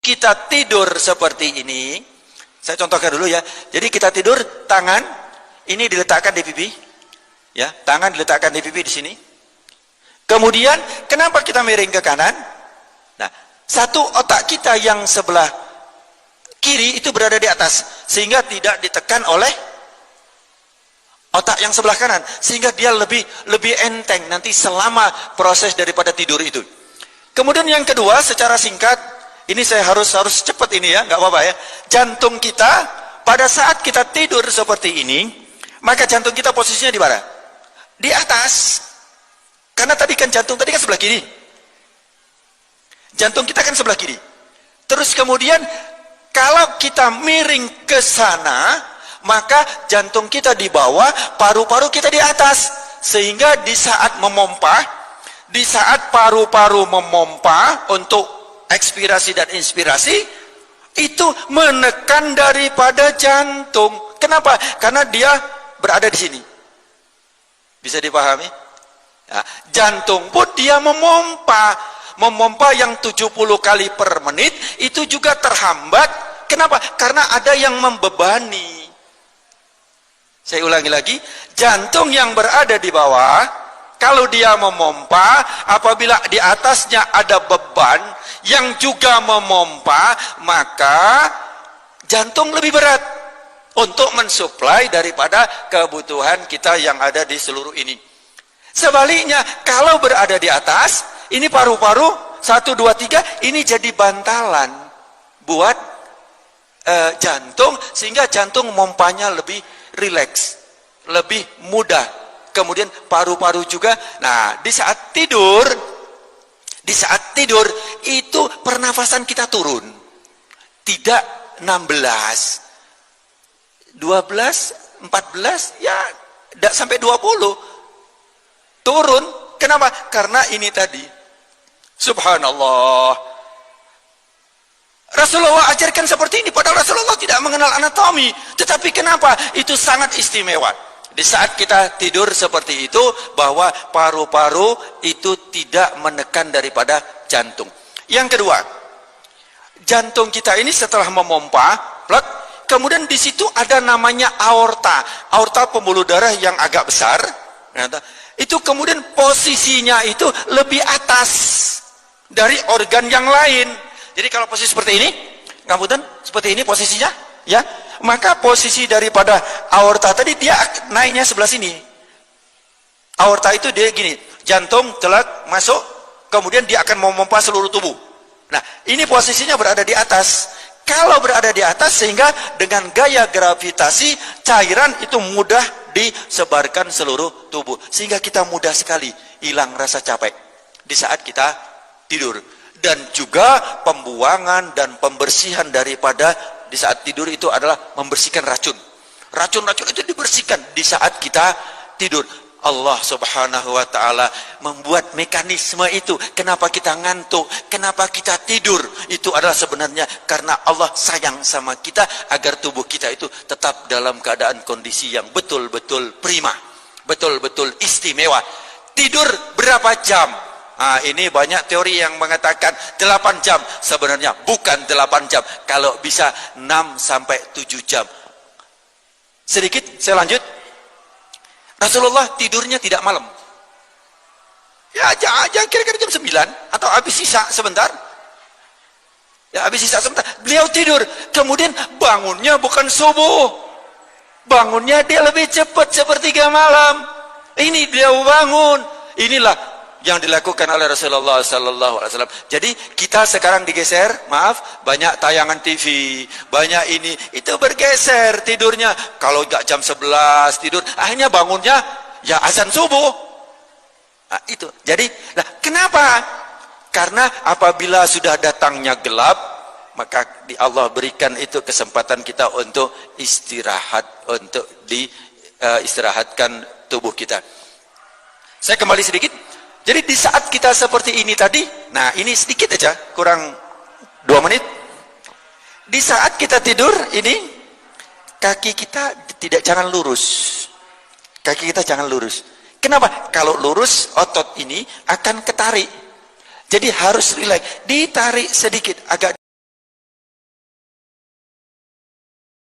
kita tidur seperti ini, saya contohkan dulu ya. Jadi kita tidur, tangan ini diletakkan di pipi, ya, tangan diletakkan di pipi di sini. Kemudian kenapa kita miring ke kanan? Nah, satu otak kita yang sebelah kiri itu berada di atas, sehingga tidak ditekan oleh otak yang sebelah kanan, sehingga dia lebih enteng nanti selama proses daripada tidur itu. Kemudian yang kedua, secara singkat, ini saya harus cepat ini ya, nggak apa-apa ya. Jantung kita pada saat kita tidur seperti ini, maka jantung kita posisinya di mana? Di atas. Karena tadi kan jantung tadi kan sebelah kiri. Jantung kita kan sebelah kiri. Terus kemudian kalau kita miring ke sana, maka jantung kita di bawah, paru-paru kita di atas. Sehingga di saat memompa, di saat paru-paru memompa untuk ekspirasi dan inspirasi, itu menekan daripada jantung. Kenapa? Karena dia berada di sini. Bisa dipahami? Nah, jantung pun dia memompa yang 70 kali per menit, itu juga terhambat. Kenapa? Karena ada yang membebani. Saya ulangi lagi, jantung yang berada di bawah, kalau dia memompa, apabila di atasnya ada beban yang juga memompa, maka jantung lebih berat untuk mensuplai daripada kebutuhan kita yang ada di seluruh ini. Sebaliknya, kalau berada di atas, ini paru-paru 1, 2, 3, ini jadi bantalan buat jantung, sehingga jantung mompanya lebih rileks, lebih mudah. Kemudian paru-paru juga. Nah, di saat tidur itu pernafasan kita turun. Tidak 16, 12, 14, ya tidak sampai 20. Turun. Kenapa? Karena ini tadi. Subhanallah. Rasulullah ajarkan seperti ini, padahal Rasulullah tidak mengenal anatomi. Tetapi kenapa? Itu sangat istimewa. Di saat kita tidur seperti itu, bahwa paru-paru itu tidak menekan daripada jantung. Yang kedua, jantung kita ini setelah memompa, plek, kemudian di situ ada namanya aorta. Aorta pembuluh darah yang agak besar. Itu kemudian posisinya itu lebih atas dari organ yang lain. Jadi kalau posisi seperti ini, ngapunten, seperti ini posisinya, ya, maka posisi daripada aorta tadi dia naiknya sebelah sini. Aorta itu dia gini, jantung telak masuk, kemudian dia akan memompa seluruh tubuh. Nah, ini posisinya berada di atas. Kalau berada di atas, sehingga dengan gaya gravitasi cairan itu mudah disebarkan seluruh tubuh, sehingga kita mudah sekali hilang rasa capek di saat kita tidur. Dan juga pembuangan dan pembersihan daripada di saat tidur itu adalah membersihkan racun. Racun-racun itu dibersihkan di saat kita tidur. Allah subhanahu wa ta'ala membuat mekanisme itu. Kenapa kita ngantuk, kenapa kita tidur, itu adalah sebenarnya karena Allah sayang sama kita, agar tubuh kita itu tetap dalam keadaan kondisi yang betul-betul prima, betul-betul istimewa. Tidur berapa jam? Nah, ini banyak teori yang mengatakan 8 jam. Sebenarnya bukan 8 jam. Kalau bisa 6 sampai 7 jam. Sedikit saya lanjut. Rasulullah tidurnya tidak malam. Ya, jangan kira-kira jam 9 atau habis sisa sebentar. Ya, habis sisa sebentar. Beliau tidur, kemudian bangunnya bukan subuh. Bangunnya dia lebih cepat, sepertiga malam. Ini beliau bangun. Inilah yang dilakukan oleh Rasulullah sallallahu alaihi wasallam. Jadi kita sekarang digeser, maaf, banyak tayangan TV, banyak ini, itu bergeser tidurnya. Kalau enggak jam 11 tidur, akhirnya bangunnya ya azan subuh. Nah, itu. Jadi, nah, kenapa? Karena apabila sudah datangnya gelap, maka Allah berikan itu kesempatan kita untuk istirahat, untuk istirahatkan tubuh kita. Saya kembali sedikit. Jadi di saat kita seperti ini tadi, nah ini sedikit aja, kurang 2 menit. Di saat kita tidur ini, kaki kita jangan lurus. Kaki kita jangan lurus. Kenapa? Kalau lurus, otot ini akan ketarik. Jadi harus rileks, ditarik sedikit, agak